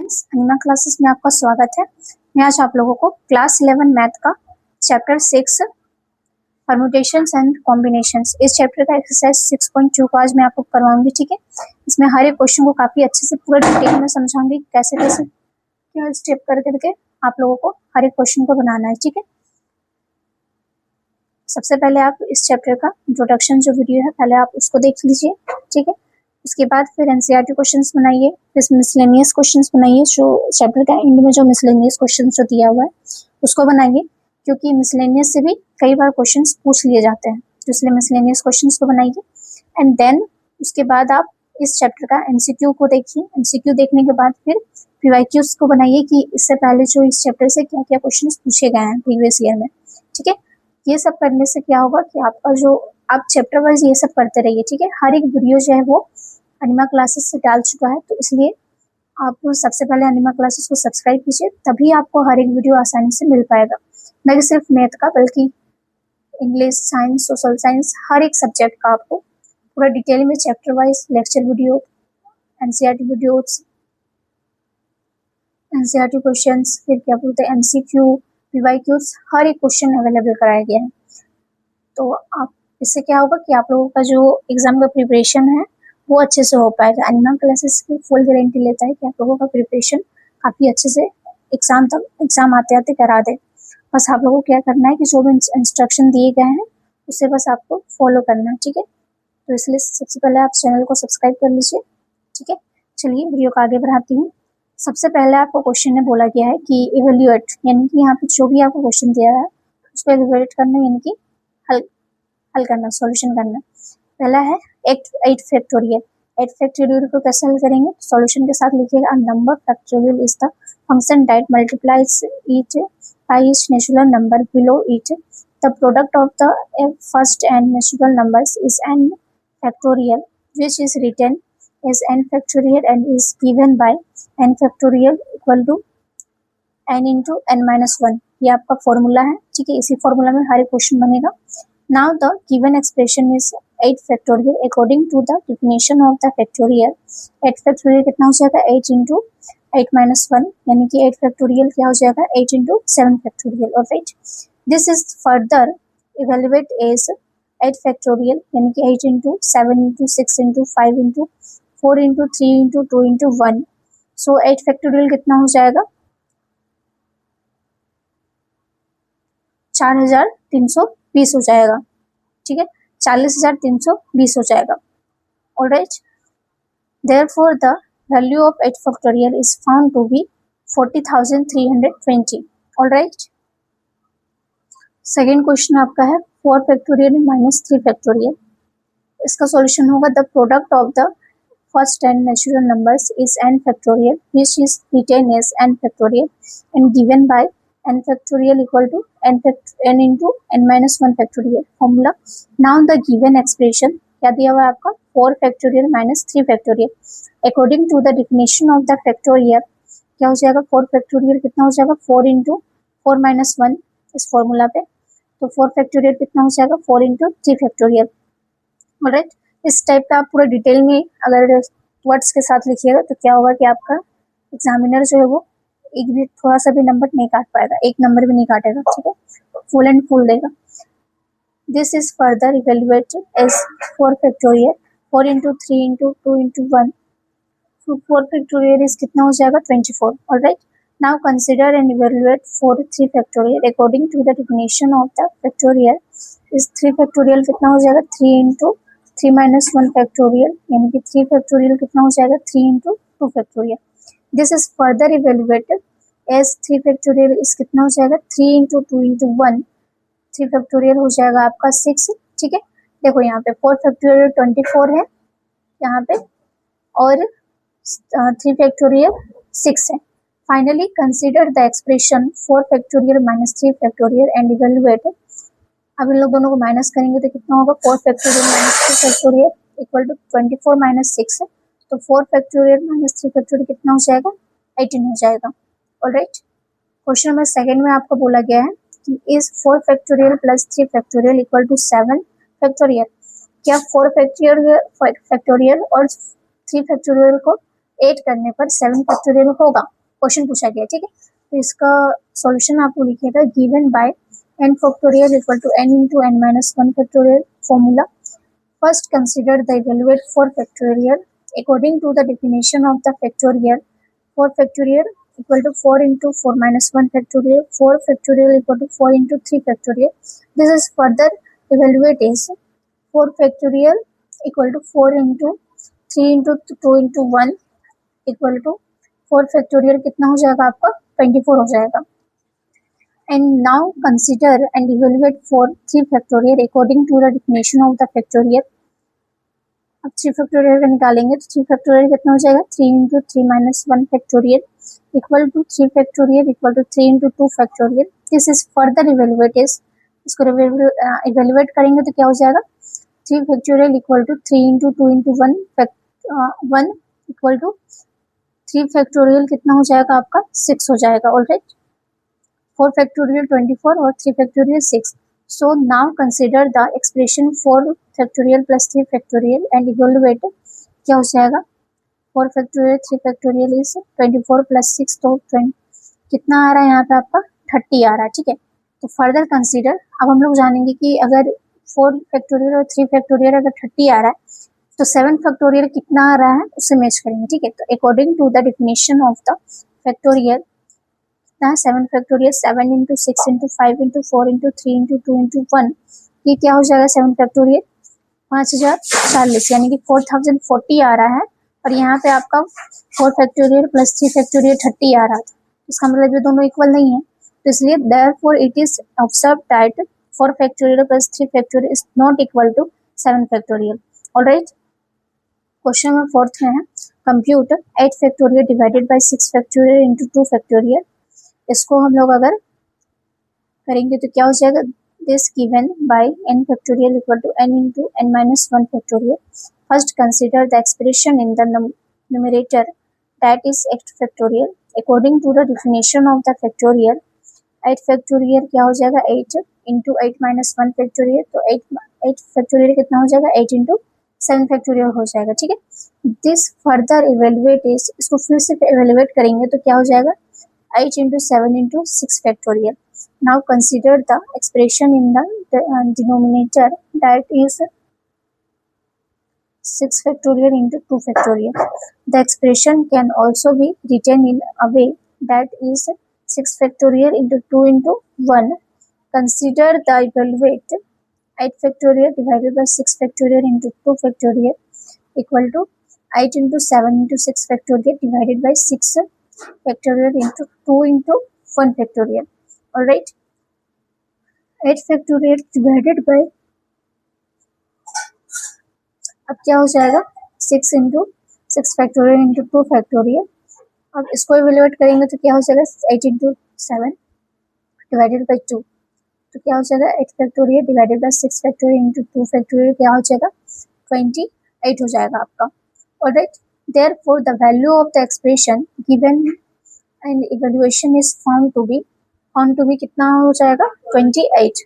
Students, अनिमा classes में आपका स्वागत है। मैं आज आप लोगों को क्लास 11 मैथ का चैप्टर 6 परम्यूटेशंस एंड कॉम्बिनेशंस इस चैप्टर का एक्सरसाइज 6.2 को आज मैं आपको करवाऊंगी। ठीक है, इसमें हर एक क्वेश्चन को काफी अच्छे से पूरा डिटेल में समझाऊंगी, कैसे कैसे क्या स्टेप करके आप लोगों को हर एक क्वेश्चन को बनाना है। ठीक है, सबसे पहले आप इस चैप्टर का इंट्रोडक्शन जो वीडियो है पहले आप उसको देख लीजिए। ठीक है, उसके बाद फिर एनसीईआरटी क्वेश्चंस बनाइए, फिर मिसलेनियस क्वेश्चंस बनाइए। जो चैप्टर का एंड में जो मिसलेनियस क्वेश्चंस जो दिया हुआ है उसको बनाइए, क्योंकि मिसलेनियस से भी कई बार क्वेश्चंस पूछ लिए जाते हैं, तो इसलिए मिसलेनियस क्वेश्चंस को बनाइए। एंड देन उसके बाद आप इस चैप्टर का एमसीक्यू को देखिए। एमसीक्यू देखने के बाद फिर पीवाईक्यूज को बनाइए कि इससे पहले जो इस चैप्टर से क्या क्या क्वेश्चन पूछे गए हैं प्रीवियस ईयर में। ठीक है, ये सब करने से क्या होगा कि आपका जो आप चैप्टर वाइज ये सब करते रहिए। ठीक है, हर एक वीडियो जो है वो अनिमा क्लासेस से डाल चुका है, तो इसलिए आप सबसे पहले अनिमा क्लासेस को सब्सक्राइब कीजिए, तभी आपको हर एक वीडियो आसानी से मिल पाएगा। न कि सिर्फ मैथ का बल्कि इंग्लिश, साइंस, सोशल साइंस, हर एक सब्जेक्ट का आपको पूरा डिटेल में chapter wise lecture video, NCERT videos, NCERT questions, फिर क्या बोलते हैं एमसीक्यू, पीवाईक्यूज, हर एक क्वेश्चन अवेलेबल कराया गया है। तो आप इससे क्या होगा कि आप लोगों का जो एग्जाम का प्रिपरेशन है वो अच्छे से हो पाएगा। अनिमा क्लासेस की फुल गारंटी लेता है कि आप लोगों का प्रिपरेशन काफ़ी अच्छे से एग्जाम आते आते करा दे। बस आप लोगों को क्या करना है कि जो भी इंस्ट्रक्शन दिए गए हैं उसे बस आपको फॉलो करना है। ठीक है, तो इसलिए सबसे पहले आप चैनल को सब्सक्राइब कर लीजिए। ठीक है, चलिए वीडियो को आगे बढ़ाती हूँ। सबसे पहले आपको क्वेश्चन में बोला गया है कि इवेल्युएट, यानी कि यहाँ पे जो भी आपको क्वेश्चन दिया है उसको इवेल्युएट करना, यानी कि हल करना, सॉल्यूशन करना। पहला है 8 फैक्टोरियल। 8 फैक्टोरियल को कैसे हल करेंगे? सॉल्यूशन के साथ लिखिएगा, number factorial is the function that multiplies it by its natural number below it. The product of the first n natural numbers is n factorial, which is written as n factorial and is given by n factorial equal to n into n minus 1। ये आपका formula है। ठीक है, इसी formula में हर एक question बनेगा। Now the given expression is 8 factorial according to the definition of the factorial। 8 factorial कितना हो जाएगा? 8 into 8 minus 1, यानी कि 8 factorial क्या हो जाएगा? 8 into 7 factorial। Alright, this is further evaluate as 8 factorial, यानी कि 8 into 7 into 6 into 5 into 4 into 3 into 2 into 1। So 8 factorial कितना हो जाएगा? 4320 हो जाएगा। ठीक है, 40,320 हो जाएगा। Alright, therefore the value of 8 factorial is found to be 40,320। Alright, second question आपका है 4 फैक्टोरियल माइनस 3 फैक्टोरियल। इसका सॉल्यूशन होगा the product of the first n natural numbers is n factorial which is written as n factorial and given by n factorial equal to n into n minus 1 factorial formula। Now the given expression क्या दिया हुआ है आपका? 4 factorial minus 3 factorial according to the definition of the factorial क्या हो जाएगा? 4 factorial कितना हो जाएगा? 4 into 4 minus 1 इस फॉर्मूला पे, तो 4 factorial कितना हो जाएगा? 4 into 3 factorial। ऑलराइट, इस टाइप का आप पूरा डिटेल में अगर वर्ड्स के साथ लिखिएगा तो क्या होगा कि आपका एग्जामिनर जो है वो एक भी थोड़ा सा भी नंबर नहीं काट पाएगा, एक नंबर भी नहीं काटेगा। ठीक है, फुल एंड फुल देगा। This is further evaluated as 4 factorial, 4 into 3 into 2 into 1। so 4 factorial is कितना हो जाएगा? 24। Alright, now consider and evaluate 3 factorial according to the definition of the factorial. इस 3 फैक्टोरियल कितना हो जाएगा? 3 into 3 minus 1 फैक्टोरियल, यानी कि 3 फैक्टोरियल कितना हो जाएगा? 3 into 2 factorial. This is further evaluated as 3 factorial इस कितना हो जाएगा? 3 into 2 into 1। 3 फैक्टोरियल हो जाएगा आपका 6। ठीक है, देखो यहाँ पे 4 फैक्टोरियल 24 है यहाँ पे, और 3 फैक्टोरियल 6 है। Finally consider the expression 4 factorial minus 3 factorial and evaluate. अब इन लोग दोनों को माइनस करेंगे तो कितना होगा? 4 factorial minus 3 factorial equal to 24 माइनस 6। तो 4 फैक्टोरियल माइनस 3 फैक्टोरियल कितना हो जाएगा? 18 हो जाएगा। ऑलराइट, क्वेश्चन नंबर सेकंड में आपको बोला गया है कि is 4 factorial plus 3 factorial equal to 7 factorial. क्या 4 फैक्टोरियल और 3 फैक्टोरियल को 8 करने पर 7 फैक्टोरियल होगा? क्वेश्चन पूछा गया, ठीक है। तो इसका सॉल्यूशन आपको लिखिएगा given by n factorial equal to n into n minus 1 factorial formula. First consider the evaluate for factorial according to the definition of the factorial. 4 factorial equal to 4 into 4 minus 1 factorial. 4 factorial equal to 4 into 3 factorial. This is further evaluate is 4 factorial equal to 4 into 3 into 2 into 1 equal to 4 factorial कितना हो जाएगा आपका 24 हो जाएगा. And now consider and evaluate for 3 factorial according to the definition of the factorial. अब 3 factorial का निकालेंगे तो 3 factorial कितना हो जाएगा 3 into 3 minus 1 factorial equal to 3 factorial equal to 3 into 2 factorial. This is further evaluate is इसको evaluate करेंगे तो क्या हो जाएगा 3 factorial equal to 3 into 2 into 1 equal to 3 factorial कितना हो जाएगा आपका 6 हो जाएगा. ऑलराइट, 4 factorial 24 और 3 factorial 6. So now consider the expression 4 factorial plus 3 factorial and evaluate क्या हो जाएगा 4 factorial 3 factorial is 24 plus 6 तो 20 कितना आ रहा है यहाँ पे आपका 30 आ रहा है, ठीक है. तो फर्दर कंसिडर अब हम लोग जानेंगे कि अगर 4 factorial और 3 factorial अगर 30 आ रहा है तो 7 factorial कितना आ रहा है उससे मैच करेंगे, ठीक है. तो according to the definition of the factorial 7 factorial 7 into 6 into 5 into 4 into 3 into 2 into 1 ये क्या हो जाएगा 7 factorial 5040 यानी कि 4040 आ रहा है और यहाँ पे आपका 4 factorial plus 3 factorial 30 आ रहा था. इसका मतलब ये दोनों इक्वल नहीं है तो इसलिए therefore it is observed that 4 factorial plus 3 factorial is not equal to 7 factorial. Alright, question number 4 में है compute 8 factorial divided by 6 factorial into 2 factorial. इसको हम लोग अगर करेंगे तो क्या हो जाएगा this given by n factorial equal to n into n minus 1 factorial. First consider the expression in the numerator that is 8 factorial according to the definition of the factorial. 8 factorial क्या हो जाएगा 8 into 8 minus 1 factorial. तो 8 factorial कितना हो जाएगा 8 into 7 factorial हो जाएगा, ठीक है. दिस फर्दर इवेल्युएट इज इसको फिर से इवेल्युएट करेंगे तो क्या हो जाएगा 8 into 7 into 6 factorial. Now consider the expression in the denominator that is 6 factorial into 2 factorial. The expression can also be written in a way that is 6 factorial into 2 into 1. Consider the evaluate 8 factorial divided by 6 factorial into 2 factorial equal to 8 into 7 into 6 factorial divided by 6 factorial into 2 into 1 factorial. Alright, 8 factorial divided by अब क्या हो जाएगा 6 into 6 factorial into 2 factorial. अब इसको evaluate करेंगे तो क्या हो जाएगा 8 into 7 divided by 2 तो क्या हो जाएगा 8 factorial divided by 6 factorial into 2 factorial क्या हो जाएगा 28 हो जाएगा आपका. Alright, therefore the value of the expression given and evaluation is found to be कितना हो जाएगा 28.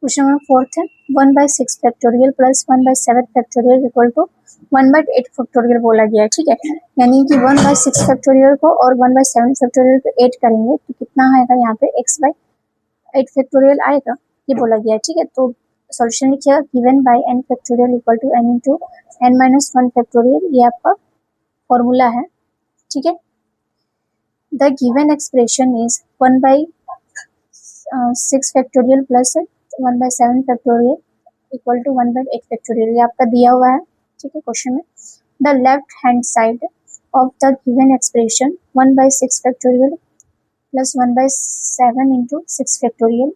क्वेश्चन नंबर 4 है 1 by 6 factorial plus 1 by 7 factorial equal to 1 by 8 factorial बोला गया है, ठीक है. यानी कि 1 by 6 factorial को और 1 by 7 factorial को 8 करेंगे तो कितना आएगा यहाँ पे x by 8 factorial आएगा ये बोला गया है, ठीक है. तो सॉल्यूशन लिखिएगा given by n factorial equal to n into n minus 1 factorial ये आपका फॉर्मूला है, ठीक है. The given expression is 1 by 6 factorial plus 1 by 7 factorial equal to 1 by 8 factorial ये आपका दिया हुआ है, ठीक है. क्वेश्चन में the left hand side of the given expression 1 by 6 factorial plus 1 by 7 into 6 factorial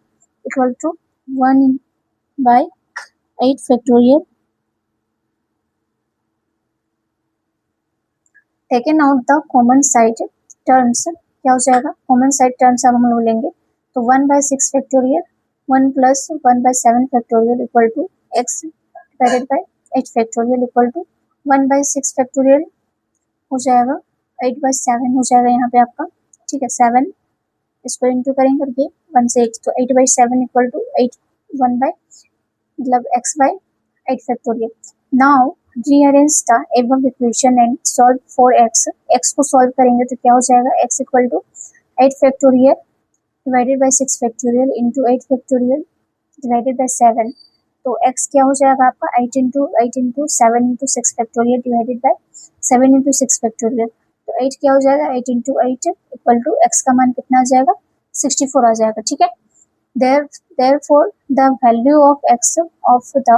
equal to 1 by 8 factorial. Taken out the common side terms क्या हो जाएगा कॉमन साइड टर्म्स अब हम लोग लेंगे तो 1 by 6 factorial 1 plus 1 by 7 factorial equal to x divided by 8 factorial equal to 1 by 6 factorial हो जाएगा 8 by 7 हो जाएगा यहाँ पे आपका, ठीक है. 7 इसको इंटू करेंगे ये 1 से 8 तो 8 by 7 equal to 8 1 by मतलब x by 8 factorial. Now rearrange the above equation and solve for x. X को सॉल्व करेंगे तो क्या हो जाएगा, x equal to 8 factorial divided by 6 factorial into 8 factorial divided by 7। तो x क्या हो जाएगा आपका 8 into 7 into 6 factorial divided by 7 into 6 factorial. तो 8 क्या हो जाएगा, 8 इंटू 8 इक्वल टू x का मान कितना आ जाएगा, 64 आ जाएगा। ठीक है, therefore the value of x of the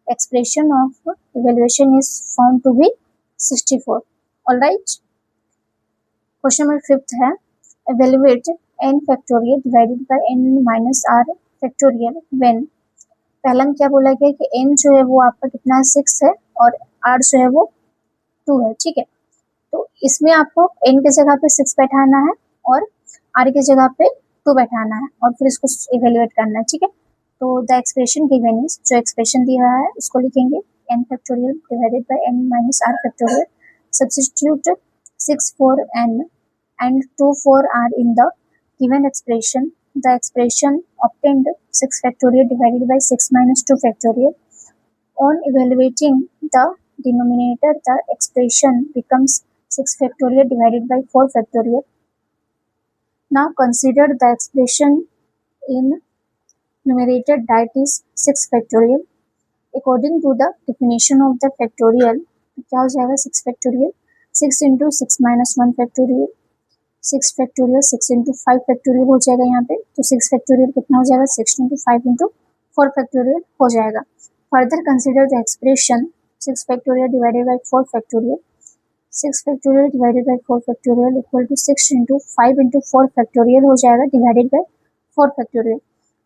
expression of evaluation is found to be 64. All right. Question number 5 है, evaluate n factorial divided by n minus r factorial when। पहला में क्या बोला गया कि n जो है वो आपका कितना 6 है और r जो है वो 2 है। ठीक है, तो इसमें आपको n की जगह पे 6 बैठाना है और r की जगह पे 2 बैठाना है और फिर इसको इवेल्युएट करना है। ठीक है, तो द एक्सप्रेशन गिवन इज, जो एक्सप्रेशन दिया है उसको लिखेंगे n factorial divided bye n minus r factorial. Substitute 6 for n and 2 for r in the given expression. The expression obtained 6 factorial divided by 6 minus 2 factorial. On evaluating the denominator, the expression becomes 6 factorial divided by 4 factorial. Now consider the expression in numerator that is 6 factorial. According to the definition of the factorial, क्या हो जाएगा 6 factorial, 6 into 6 minus 1 factorial, 6 factorial 6 into 5 factorial हो जाएगा यहाँ पे। तो 6 factorial कितना हो जाएगा, 6 into 5 into 4 factorial हो जाएगा। Further consider the expression 6 factorial divided by 4 factorial. 6 factorial divided by 4 factorial equal to 6 into 5 into 4 factorial हो जाएगा divided by 4 factorial.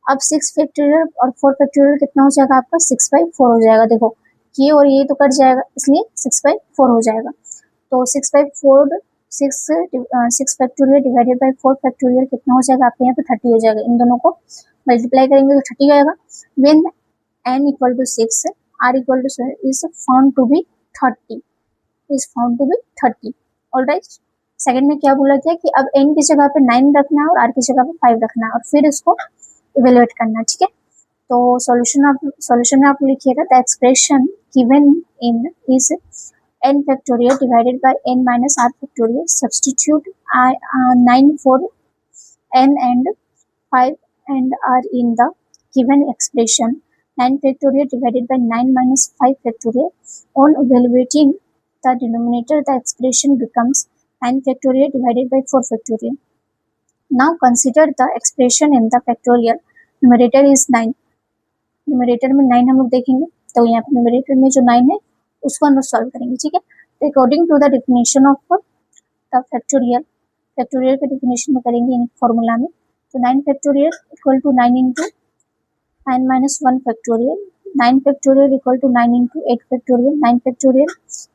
अब 6 फैक्टोरियल और 4 फैक्टोरियल कितना हो जाएगा आपका, 6/4 हो जाएगा। देखो ये और ये तो कट जाएगा, इसलिए 6/4 हो जाएगा। तो 6/4 6 फैक्टोरियल डिवाइडेड बाय 4 फैक्टोरियल कितना हो जाएगा आपके यहाँ पे 30 हो जाएगा। इन दोनों को मल्टीप्लाई करेंगे तो 30 आएगा। When n equal to 6 r equal to is found to be 30। Alright, second में क्या बोला गया कि अब n की जगह पे 9 रखना है और r की जगह पे 5 रखना है और फिर इसको इवेल्युएट करना। ठीक है, तो सॉल्यूशन में आप लिखिएगा the expression given in is n factorial divided bye n minus r factorial. Substitute 9 for n and 5 and r in the given expression. 9 factorial divided by 9 minus 5 factorial. On evaluating the denominator, the expression becomes 9 factorial divided by 4 factorial. Now consider the expression in the factorial. Numerator is 9. Numerator में 9 हम लोग देखेंगे, तो यहाँ पे numerator में जो 9 है उसको हम लोग सॉल्व करेंगे। ठीक है, तो according to the definition of the factorial के डेफिनेशन में करेंगे इन फॉर्मूला में। तो 9 factorial equal to 9 into 9 minus 1 factorial. 9 factorial equal to 9 into 8 factorial. 9 factorial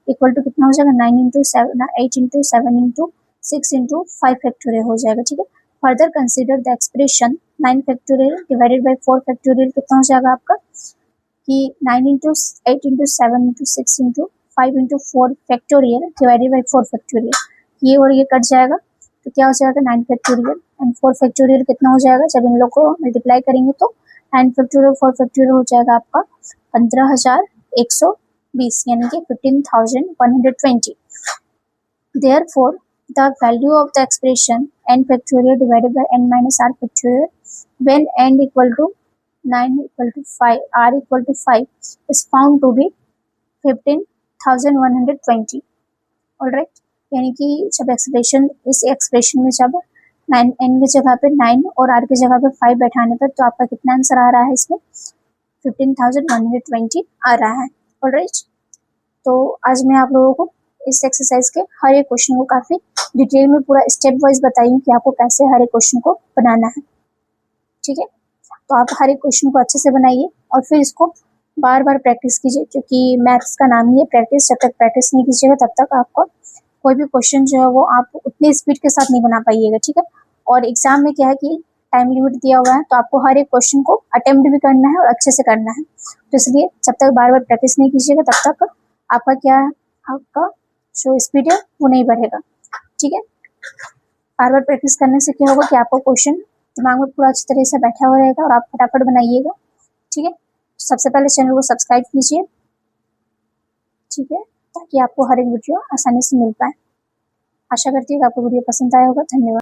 equal to कितना हो जाएगा, 9 into 7 8 into 7 into 6 into 5 factorial हो जाएगा। ठीक है, further consider the expression 9 factorial divided by 4 factorial कितना हो जाएगा आपका कि 9 into 8 into 7 into 6 into 5 into 4 factorial divided by 4 factorial. ये और ये कट जाएगा तो क्या हो जाएगा 9 फैक्टोरियल एंड 4 फैक्टोरियल कितना हो जाएगा, जब इन लोग को मल्टीप्लाई करेंगे तो 9 फैक्टोरियल 4 फैक्टोरियल हो जाएगा आपका 15,120 यानी कि 15,120। Therefore the value of the expression n factorial divided by n minus r factorial when n equal to 9 equal to 5 r equal to 5 is found to be 15,120। Alright, यानी कि जब इस एक्सप्रेशन में जब 9 n की जगह पे 9 और r की जगह पे 5 बैठाने पर तो आपका कितना आंसर आ रहा है, इसमें 15,120 आ रहा है। ऑलराइट, तो आज मैं आप लोगों को इस एक्सरसाइज के हर एक क्वेश्चन को काफी डिटेल में पूरा स्टेप वाइज बताई कि आपको कैसे हर एक क्वेश्चन को बनाना है। ठीक है, तो आप हर एक क्वेश्चन को अच्छे से बनाइए और फिर इसको बार बार प्रैक्टिस कीजिए, क्योंकि मैथ्स का नाम ही है प्रैक्टिस। जब तक प्रैक्टिस नहीं कीजिएगा तब तक आपको कोई भी क्वेश्चन जो है वो आप उतनी स्पीड के साथ नहीं बना पाइएगा। ठीक है, और एग्जाम में क्या है कि टाइम लिमिट दिया हुआ है, तो आपको हर एक क्वेश्चन को अटेम्प्ट भी करना है और अच्छे से करना है। तो इसलिए जब तक बार बार प्रैक्टिस नहीं कीजिएगा तब तक आपका क्या है, आपका जो स्पीड है वो नहीं बढ़ेगा। ठीक है, बार बार प्रैक्टिस करने से क्या होगा कि आपका क्वेश्चन दिमाग में पूरा अच्छी तरह से बैठा हुआ रहेगा और आप फटाफट बनाइएगा। ठीक है, सबसे पहले चैनल को सब्सक्राइब कीजिए। ठीक है, ताकि आपको हर एक वीडियो आसानी से मिल पाए। आशा करती हूँ कि आपको वीडियो पसंद आया होगा। धन्यवाद।